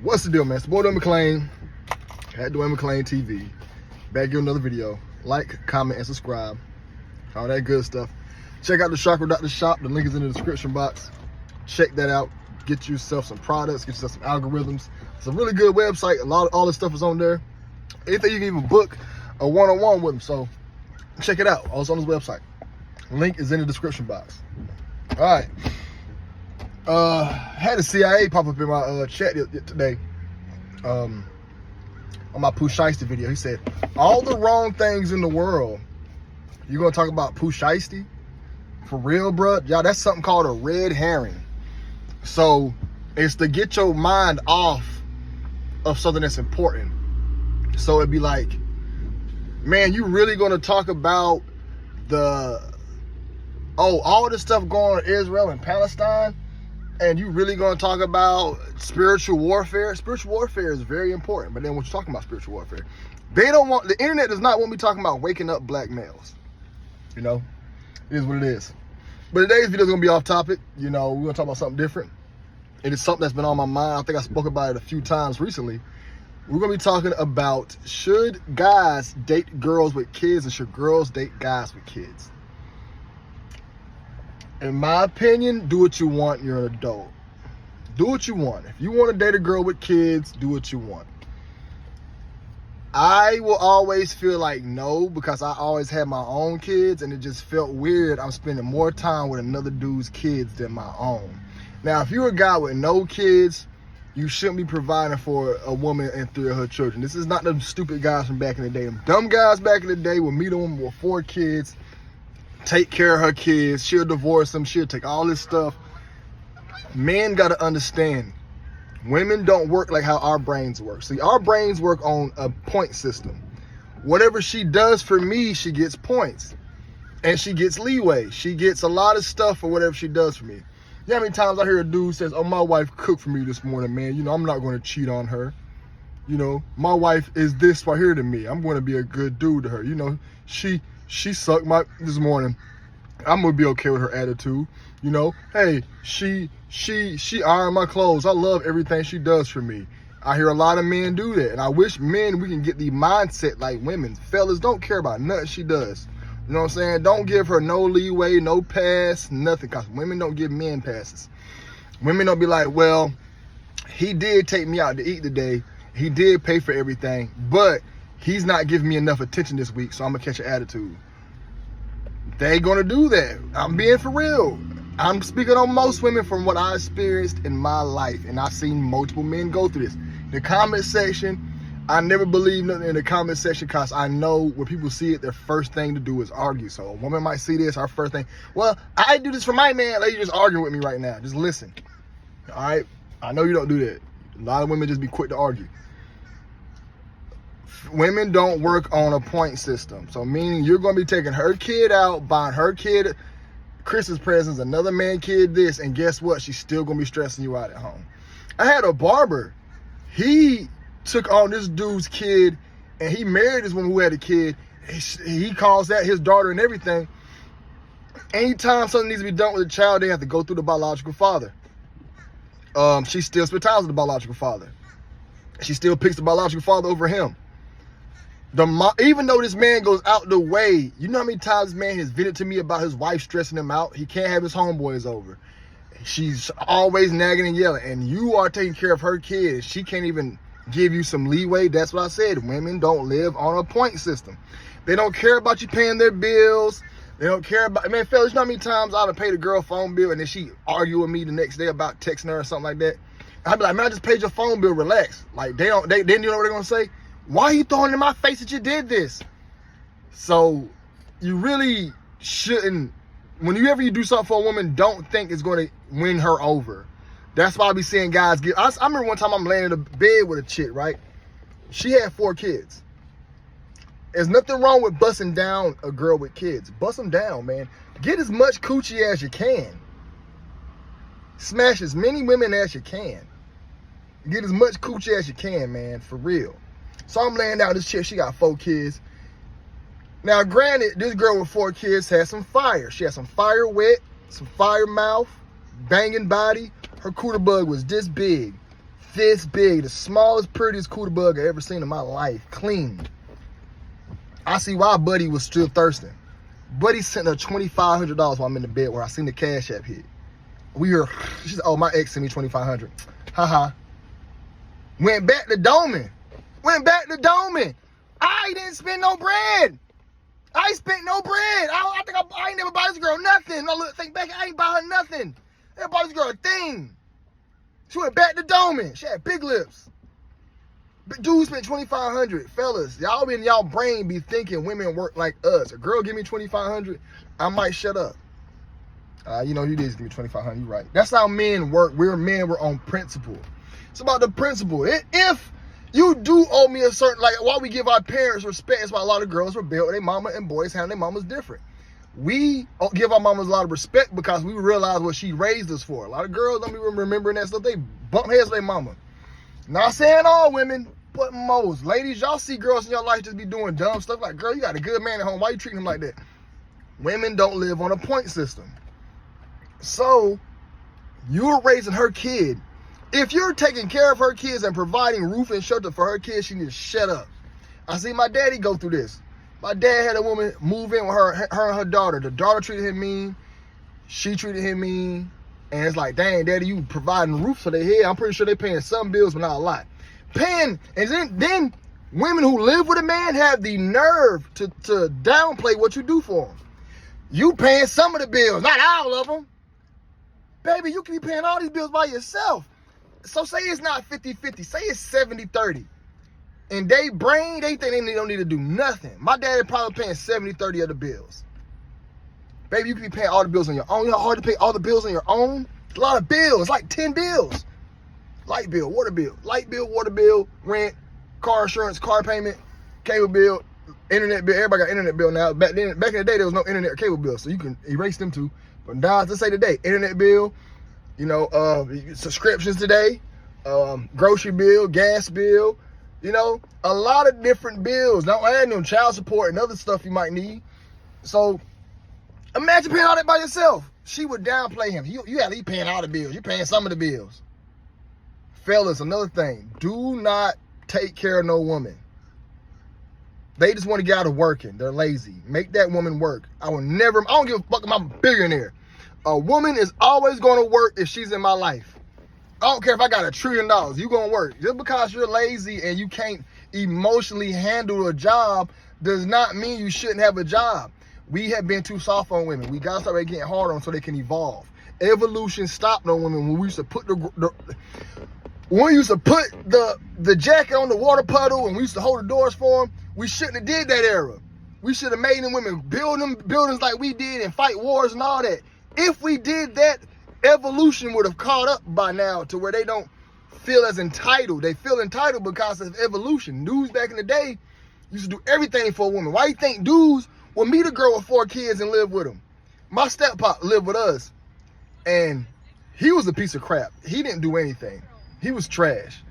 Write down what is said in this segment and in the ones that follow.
What's the deal, man? It's your boy Dwayne McClain at Dwayne McClain TV. Back here another video. Like, comment, and subscribe. All that good stuff. Check out the Chakra Doctor shop. The link is in the description box. Check that out. Get yourself some products. Get yourself some algorithms. It's a really good website. All this stuff is on there. Anything you can even book a one-on-one with them. So check it out. Also on his website. Link is in the description box. All right. Had the CIA pop up in my chat today on my Pooh Shiesty video. He said, all the wrong things in the world, you gonna talk about Pooh Shiesty? For real, bruh? Y'all, that's something called a red herring. So it's to get your mind off of something that's important. So it'd be like, man, you really gonna talk about all this stuff going on in Israel and Palestine? And you really gonna talk about spiritual warfare? Spiritual warfare is very important, but then when you're talking about spiritual warfare, the internet does not want me talking about waking up black males. You know, it is what it is. But today's video is gonna be off topic. You know, we're gonna talk about something different. It is something that's been on my mind. I think I spoke about it a few times recently. We're gonna be talking about, should guys date girls with kids and should girls date guys with kids? In my opinion, do what you want. You're an adult. Do what you want. If you want to date a girl with kids, do what you want. I will always feel like no, because I always had my own kids and it just felt weird. I'm spending more time with another dude's kids than my own. Now, if you're a guy with no kids, you shouldn't be providing for a woman and 3 of her children. This is not them stupid guys from back in the day. Them dumb guys back in the day will meet a woman with 4 kids, take care of her kids, she'll divorce them, she'll take all this stuff. Men got to understand, women don't work like how our brains work. See, our brains work on a point system. Whatever she does for me, she gets points. And she gets leeway. She gets a lot of stuff for whatever she does for me. You know how many times I hear a dude says, oh, my wife cooked for me this morning, man. You know, I'm not going to cheat on her. You know, my wife is this right here to me. I'm going to be a good dude to her. You know, she sucked this morning. I'm gonna be okay with her attitude. You know, hey, she ironed my clothes. I love everything she does for me. I hear a lot of men do that, and I wish men, we can get the mindset like women. Fellas don't care about nothing she does. You know what I'm saying? Don't give her no leeway, no pass, nothing, because women don't give men passes. Women don't be like, well, he did take me out to eat today. He did pay for everything, but he's not giving me enough attention this week, so I'm gonna catch an attitude. They ain't gonna do that. I'm being for real. I'm speaking on most women from what I experienced in my life, and I've seen multiple men go through this. The comment section, I never believe nothing in the comment section, because I know when people see it, their first thing to do is argue. So a woman might see this, our first thing, well, I do this for my man. Like, you're just arguing with me right now. Just listen. All right? I know you don't do that. A lot of women just be quick to argue. Women don't work on a point system. So meaning you're going to be taking her kid out, buying her kid Christmas presents, another man kid this, and guess what? She's still going to be stressing you out at home. I had a barber. He took on this dude's kid, and he married this woman who had a kid. He calls that his daughter and everything. Anytime something needs to be done with a child, they have to go through the biological father. She still spends time with the biological father. She still picks the biological father over him. Even though this man goes out the way, you know how many times this man has vented to me about his wife stressing him out? He can't have his homeboys over. She's always nagging and yelling, and you are taking care of her kids. She can't even give you some leeway. That's what I said. Women don't live on a point system. They don't care about you paying their bills. They don't care about, man, fellas, you know how many times I would pay the girl phone bill and then she argue with me the next day about texting her or something like that? I'd be like, man, I just paid your phone bill, relax. Like, then you know what they're gonna say? Why are you throwing in my face that you did this? So you really shouldn't, whenever you do something for a woman, don't think it's going to win her over. That's why I be seeing guys get, I remember one time I'm laying in a bed with a chick, right? She had 4 kids. There's nothing wrong with busting down a girl with kids. Bust them down, man. Get as much coochie as you can. Smash as many women as you can. Get as much coochie as you can, man, for real. So I'm laying down this chick, she got 4 kids. Now, granted, this girl with 4 kids had some fire. She had some fire wet, some fire mouth, banging body. Her cooter bug was this big. this big, the smallest, prettiest cooter bug I ever seen in my life, clean. I see why Buddy was still thirsting. Buddy sent her $2,500 while I'm in the bed where I seen the Cash App hit. We heard, she said, oh, my ex sent me $2,500. Haha. Went back to Doman. I didn't spend no bread. I ain't spent no bread. I ain't never bought this girl nothing. No, look, think back, I ain't buy her nothing. I never bought this girl a thing. She went back to Doman. She had big lips. But dude spent $2,500. Fellas, y'all in y'all brain be thinking women work like us. A girl give me $2,500, I might shut up. You know, you did give me $2,500, you right. That's how men work. We're men, we're on principle. It's about the principle. If you do owe me a certain, like, why we give our parents respect, it's why a lot of girls rebel with their mama and boys handle their mamas different. We give our mamas a lot of respect because we realize what she raised us for. A lot of girls don't be remembering that stuff. They bump heads with their mama. Not saying all women, but most. Ladies, y'all see girls in your life just be doing dumb stuff like, girl, you got a good man at home. Why you treating him like that? Women don't live on a point system. So, you're raising her kid. If you're taking care of her kids and providing roof and shelter for her kids, she needs to shut up. I see my daddy go through this. My dad had a woman move in with her and her daughter. The daughter treated him mean. She treated him mean. And it's like, dang, daddy, you providing roofs for their head. I'm pretty sure they're paying some bills, but not a lot. And then women who live with a man have the nerve to downplay what you do for them. You paying some of the bills, not all of them. Baby, you can be paying all these bills by yourself. So say it's not 50-50. Say it's 70-30. And they think they don't need to do nothing. My dad probably paying 70-30 of the bills. Baby, you can be paying all the bills on your own. You know how hard to pay all the bills on your own? It's a lot of bills. It's like 10 bills. Light bill, water bill, rent, car insurance, car payment, cable bill, internet bill. Everybody got internet bill now. Back in the day, there was no internet or cable bill, so you can erase them too. But now, let's say today, internet bill, you know, subscriptions today, grocery bill, gas bill, you know, a lot of different bills. Don't add no child support and other stuff you might need. So imagine paying all that by yourself. She would downplay him. You gotta be paying all the bills. You're paying some of the bills. Fellas, another thing, do not take care of no woman. They just want to get out of working. They're lazy. Make that woman work. I don't give a fuck if I'm a billionaire. A woman is always going to work if she's in my life. I don't care if I got $1 trillion. You going to work. Just because you're lazy and you can't emotionally handle a job does not mean you shouldn't have a job. We have been too soft on women. We got to start getting hard on them so they can evolve. Evolution stopped on women when we used to put the jacket on the water puddle and we used to hold the doors for them. We shouldn't have did that era. We should have made them women build them buildings like we did and fight wars and all that. If we did that, evolution would have caught up by now to where they don't feel as entitled. They feel entitled because of evolution. Dudes back in the day used to do everything for a woman. Why you think dudes would meet a girl with 4 kids and live with them? My steppop lived with us, and he was a piece of crap. He didn't do anything. He was trash.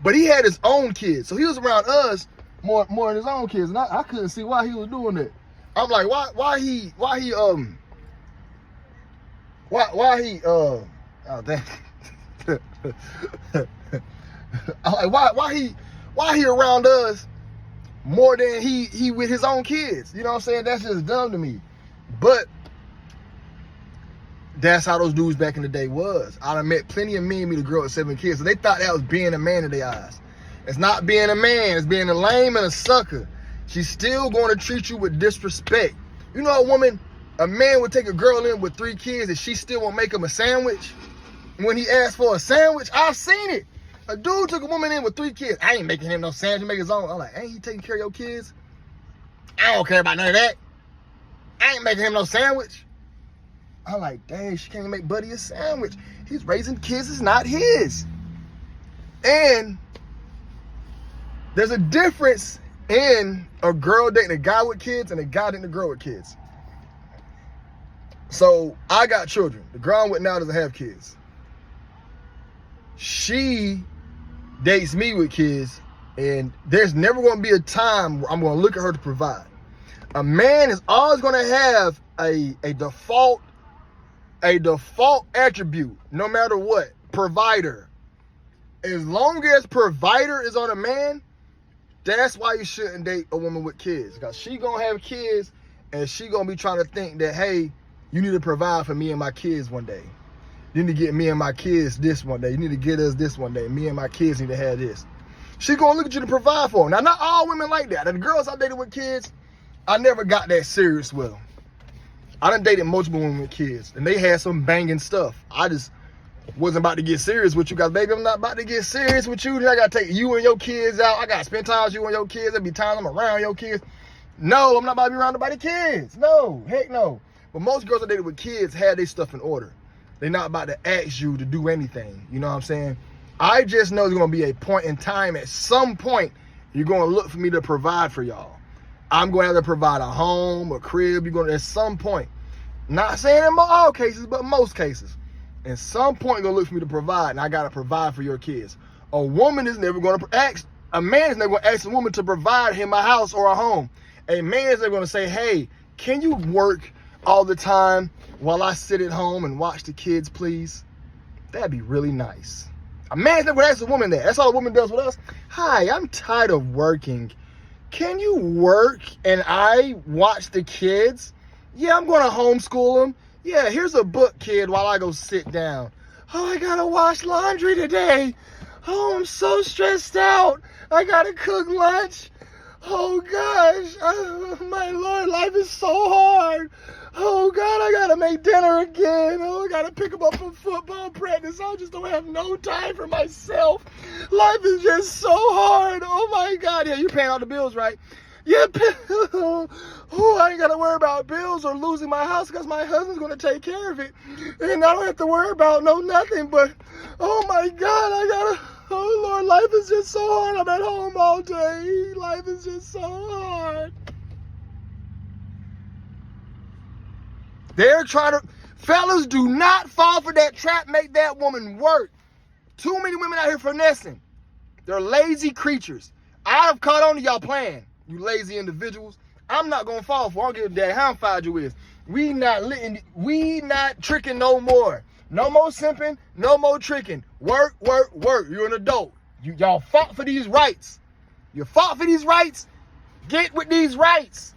But he had his own kids, so he was around us more than his own kids, and I couldn't see why he was doing that. I'm like, why he oh dang. I'm like, why he around us more than he with his own kids? You know what I'm saying? That's just dumb to me. But that's how those dudes back in the day was. I done met plenty of men meet a girl with 7 kids, so they thought that was being a man in their eyes. It's not being a man, it's being a lame and a sucker. She's still going to treat you with disrespect. You know a man would take a girl in with 3 kids and she still won't make him a sandwich? When he asked for a sandwich, I've seen it. A dude took a woman in with 3 kids. I ain't making him no sandwich, he make his own. I'm like, ain't he taking care of your kids? I don't care about none of that. I ain't making him no sandwich. I'm like, dang, she can't make Buddy a sandwich. He's raising kids, it's not his. And there's a difference in a girl dating a guy with kids and a guy dating a girl with kids. So I got children. The girl I'm with now doesn't have kids. She dates me with kids, and there's never going to be a time where I'm going to look at her to provide. A man is always going to have a default, attribute, no matter what. Provider. As long as provider is on a man, that's why you shouldn't date a woman with kids. Because she gonna have kids and she gonna be trying to think that, hey, you need to provide for me and my kids one day. You need to get me and my kids this one day. You need to get us this one day. Me and my kids need to have this. She gonna look at you to provide for them. Now, not all women like that. And the girls I dated with kids, I never got that serious with them. I done dated multiple women with kids, and they had some banging stuff. I just wasn't about to get serious with you guys, baby. I'm not about to get serious with you. Then I gotta take you and your kids out. I gotta spend time with you and your kids. There'll be times I'm around your kids. No, I'm not about to be around nobody's kids. No, heck no. But most girls I dated with kids had their stuff in order. They're not about to ask you to do anything. You know what I'm saying? I just know there's gonna be a point in time, at some point, you're gonna look for me to provide for y'all. I'm gonna have to provide a home, a crib. You're gonna, at some point, not saying in all cases, but most cases, at some point you're gonna look for me to provide, and I gotta provide for your kids. A woman is never gonna ask, a man is never gonna ask a woman to provide him a house or a home. A man is never gonna say, hey, can you work all the time while I sit at home and watch the kids, please? That'd be really nice. A man's never gonna ask a woman that. That's all a woman does with us. Hi, I'm tired of working. Can you work and I watch the kids? Yeah, I'm gonna homeschool them. Yeah, here's a book, kid, while I go sit down. Oh, I gotta wash laundry today. Oh, I'm so stressed out. I gotta cook lunch. Oh gosh, my Lord, life is so hard. Oh God, I gotta make dinner again. Oh, I gotta pick him up from football practice. I just don't have no time for myself. Life is just so hard. Oh my God, yeah, you're paying all the bills, right? Yeah, oh, I ain't gotta worry about bills or losing my house because my husband's gonna take care of it. And I don't have to worry about nothing, but oh my God, oh Lord, life is just so hard. I'm at home all day. Life is just so hard. They're trying to, fellas, do not fall for that trap. Make that woman work. Too many women out here finessing. They're lazy creatures. I've caught on to y'all playing, you lazy individuals. I'm not gonna fall for it. I don't give a damn how fired you is. We not tricking no more. No more simping, no more tricking. Work, work, work. You're an adult. Y'all fought for these rights. You fought for these rights. Get with these rights.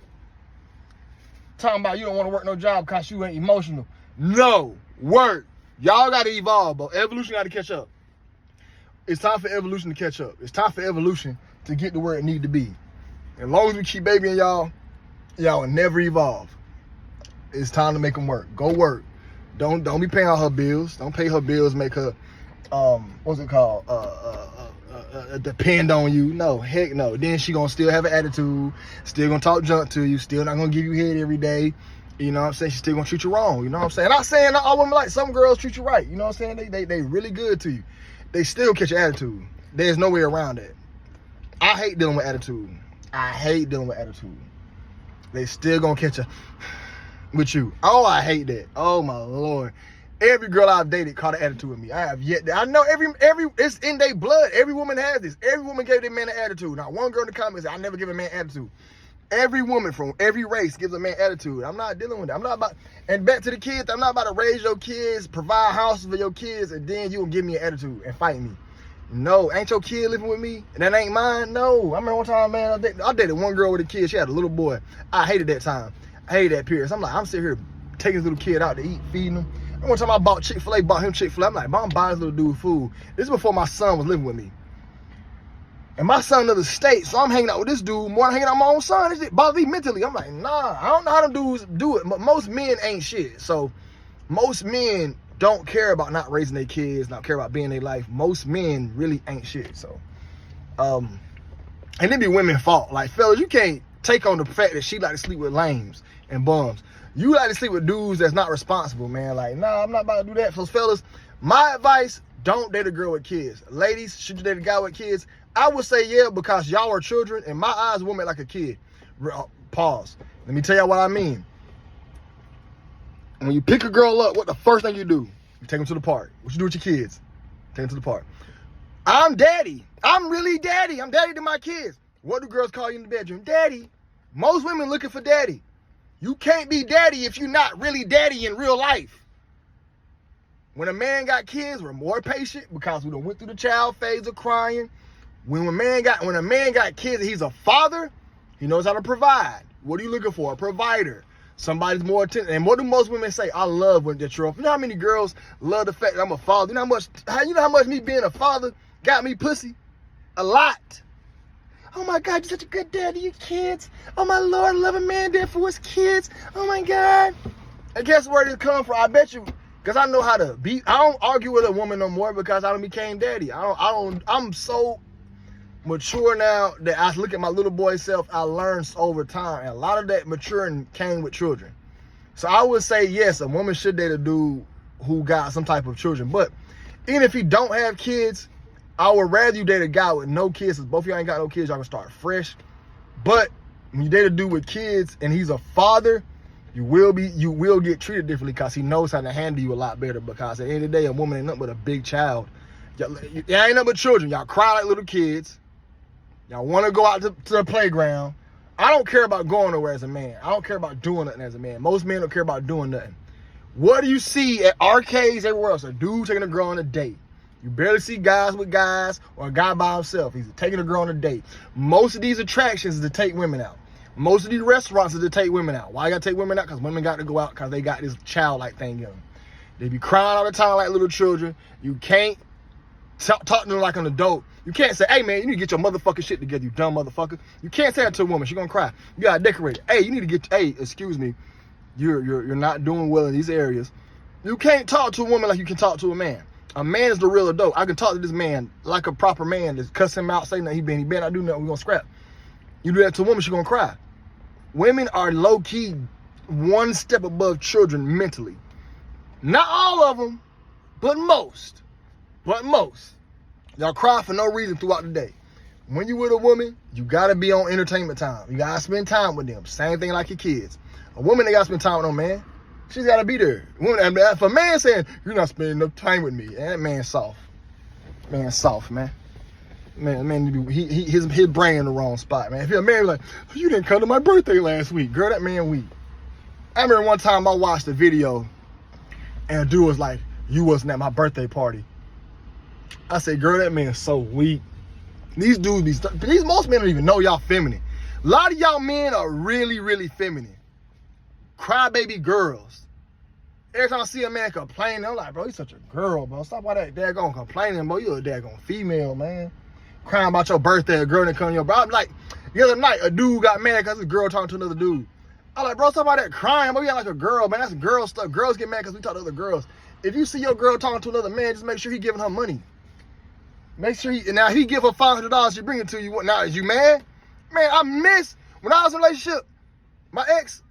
Talking about you don't want to work no job because you ain't emotional. No, work. Y'all got to evolve, but evolution got to catch up. It's time for evolution to catch up. It's time for evolution to get to where it need to be. As long as we keep babying y'all will never evolve. It's time to make them work. Go work. Don't be paying all her bills. Don't pay her bills. Make her, what's it called? Depend on you. No, heck no. Then she gonna still have an attitude, still gonna talk junk to you, still not gonna give you head every day. You know what I'm saying? She's still gonna treat you wrong. You know what I'm saying? Not saying all women like, some girls treat you right. You know what I'm saying? They really good to you. They still catch your attitude. There's no way around that. I hate dealing with attitude. I hate dealing with attitude. They still gonna catch you with you. Oh, I hate that. Oh my Lord. Every girl I've dated caught an attitude with me. I have yet. I know every it's in their blood. Every woman has this. Every woman gave their man an attitude. Not one girl in the comments said, I never give a man attitude. Every woman from every race gives a man attitude. I'm not dealing with it. I'm not about, and back to the kids, I'm not about to raise your kids, provide houses for your kids, and then you will give me an attitude and fight me. No, ain't your kid living with me? And that ain't mine? No. I remember one time, man, I dated one girl with a kid. She had a little boy. I hated that time. I hated that period. So I'm sitting here taking this little kid out to eat, feeding him. And one time I bought Chick-fil-A, bought him Chick-fil-A. I'm like, Mom, buy this little dude food. This is before my son was living with me. And my son in another state, so I'm hanging out with this dude more than hanging out with my own son. This shit bothers me mentally. I'm like, nah, I don't know how them dudes do it. But most men ain't shit. So most men don't care about not raising their kids, not care about being in their life. Most men really ain't shit. So, and it be women's fault. Like, fellas, you can't take on the fact that she like to sleep with lames and bums. You like to sleep with dudes that's not responsible, man. Like, nah, I'm not about to do that. So, fellas, my advice, don't date a girl with kids. Ladies, should you date a guy with kids? I would say yeah, because y'all are children. In my eyes, a woman like a kid. Pause. Let me tell y'all what I mean. When you pick a girl up, what the first thing you do? You take them to the park. What you do with your kids? Take them to the park. I'm daddy. I'm really daddy. I'm daddy to my kids. What do girls call you in the bedroom? Daddy. Most women looking for daddy. You can't be daddy if you're not really daddy in real life. When a man got kids, we're more patient because we done went through the child phase of crying. When a man got kids, he's a father, he knows how to provide. What are you looking for? A provider. Somebody's more attentive. And what do most women say? I love when that you're off. You know how many girls love the fact that I'm a father? You know how much me being a father got me pussy? A lot. Oh my God, you're such a good dad to your kids. Oh my Lord, I love a man there for his kids. Oh my God. And guess where this come from? I bet you, because I know how to be. I don't argue with a woman no more because I done became daddy. I'm so mature now that I look at my little boy self, I learned over time. And a lot of that maturing came with children. So I would say, yes, a woman should date a dude who got some type of children. But even if he don't have kids, I would rather you date a guy with no kids. Since both of y'all ain't got no kids, y'all can start fresh. But when you date a dude with kids and he's a father, you will get treated differently because he knows how to handle you a lot better. Because at the end of the day, a woman ain't nothing but a big child. Y'all ain't nothing but children. Y'all cry like little kids. Y'all want to go out to the playground. I don't care about going nowhere as a man. I don't care about doing nothing as a man. Most men don't care about doing nothing. What do you see at arcades everywhere else? A dude taking a girl on a date. You barely see guys with guys or a guy by himself. He's taking a girl on a date. Most of these attractions is to take women out. Most of these restaurants is to take women out. Why you gotta take women out? Because women got to go out because they got this childlike thing in them. They be crying all the time like little children. You can't talk to them like an adult. You can't say, hey man, you need to get your motherfucking shit together, you dumb motherfucker. You can't say that to a woman, she's gonna cry. You gotta decorate it. Hey, you need to get, hey, excuse me, you're not doing well in these areas. You can't talk to a woman like you can talk to a man. A man is the real adult. I can talk to this man like a proper man, just cuss him out, say nothing, he better not do nothing, we're gonna scrap. You do that to a woman, she's gonna cry. Women are low-key one step above children mentally. Not all of them, but most. Y'all cry for no reason throughout the day. When you with a woman, you gotta be on entertainment time. You gotta spend time with them. Same thing like your kids. A woman, they gotta spend time with no man. She's gotta be there. If a man saying, you're not spending enough time with me, that man's soft. Man's soft, man. Man, his brain in the wrong spot, man. If you're a man, like, you didn't come to my birthday last week. Girl, that man weak. I remember one time I watched a video and a dude was like, you wasn't at my birthday party. I said, girl, that man's so weak. These dudes most men don't even know y'all feminine. A lot of y'all men are really, really feminine. Crybaby girls. Every time I see a man complaining, I'm like, bro, he's such a girl, bro. Stop all that daggone complaining, bro. You a daggone female, man. Crying about your birthday, a girl that come to your bro. I'm like, the other night, a dude got mad because his girl talking to another dude. I'm like, bro, stop about that crying, bro. You act like a girl, man. That's girl stuff. Girls get mad because we talk to other girls. If you see your girl talking to another man, just make sure he giving her money. Make sure now he give her $500, she bring it to you. Now, is you mad? Man, I miss, when I was in a relationship, my ex,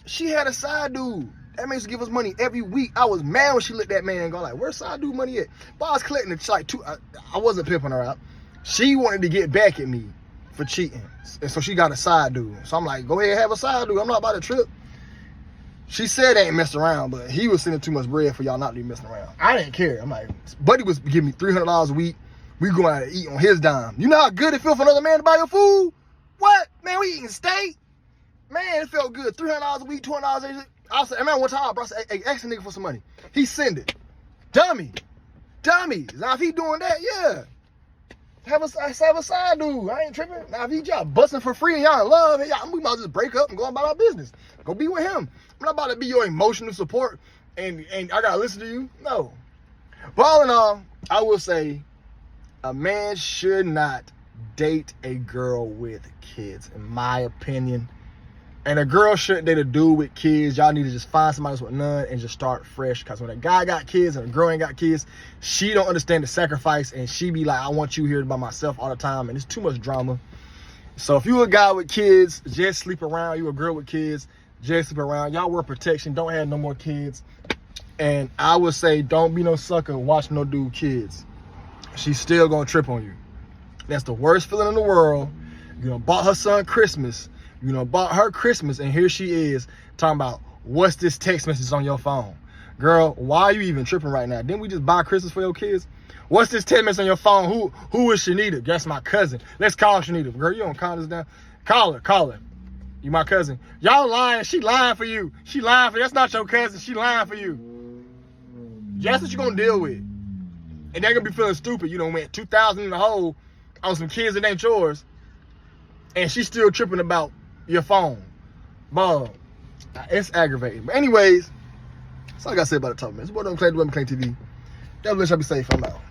she had a side dude. That man used to give us money every week. I was mad when she let that man go, like, where's side dude money at? But I was collecting it like I wasn't pimping her out. She wanted to get back at me for cheating. And so she got a side dude. So I'm like, go ahead, have a side dude. I'm not about to trip. She said they ain't messed around, but he was sending too much bread for y'all not to be messing around. I didn't care. I'm like, buddy was giving me $300 a week. We going out to eat on his dime. You know how good it feel for another man to buy your food? What? Man, we eating steak? Man, it felt good. $300 a week, $200 a week. I said, man, one time, bro, I said, hey, ask a nigga for some money. He send it. Dummy. Now, if he doing that, yeah. Have a side dude. I ain't tripping. Now, if he just busting for free and y'all in love, we might just break up and go about our business. Go be with him. I'm not about to be your emotional support and I got to listen to you. No. But all in all, I will say, a man should not date a girl with kids, in my opinion. And a girl shouldn't date a dude with kids. Y'all need to just find somebody else with none and just start fresh. Because when a guy got kids and a girl ain't got kids, she don't understand the sacrifice. And she be like, I want you here by myself all the time. And it's too much drama. So if you a guy with kids, just sleep around. You a girl with kids, just sleep around. Y'all wear protection. Don't have no more kids. And I would say, don't be no sucker and watch no dude kids. She's still going to trip on you. That's the worst feeling in the world. You know, bought her son Christmas. You know, bought her Christmas, and here she is talking about, what's this text message on your phone? Girl, why are you even tripping right now? Didn't we just buy Christmas for your kids? What's this text message on your phone? Who is Shanita? That's my cousin. Let's call Shanita. Girl, you don't call this down. Call her. You my cousin. Y'all lying. She lying for you. That's not your cousin. She lying for you. That's what you're gonna deal with. And they're gonna be feeling stupid. You know, went 2,000 in the hole on some kids that ain't yours, and she's still tripping about your phone. Bob, it's aggravating. But anyways, that's all I gotta say about the topic, man. It's more than Clay TV. God bless y'all, be safe. I'm out.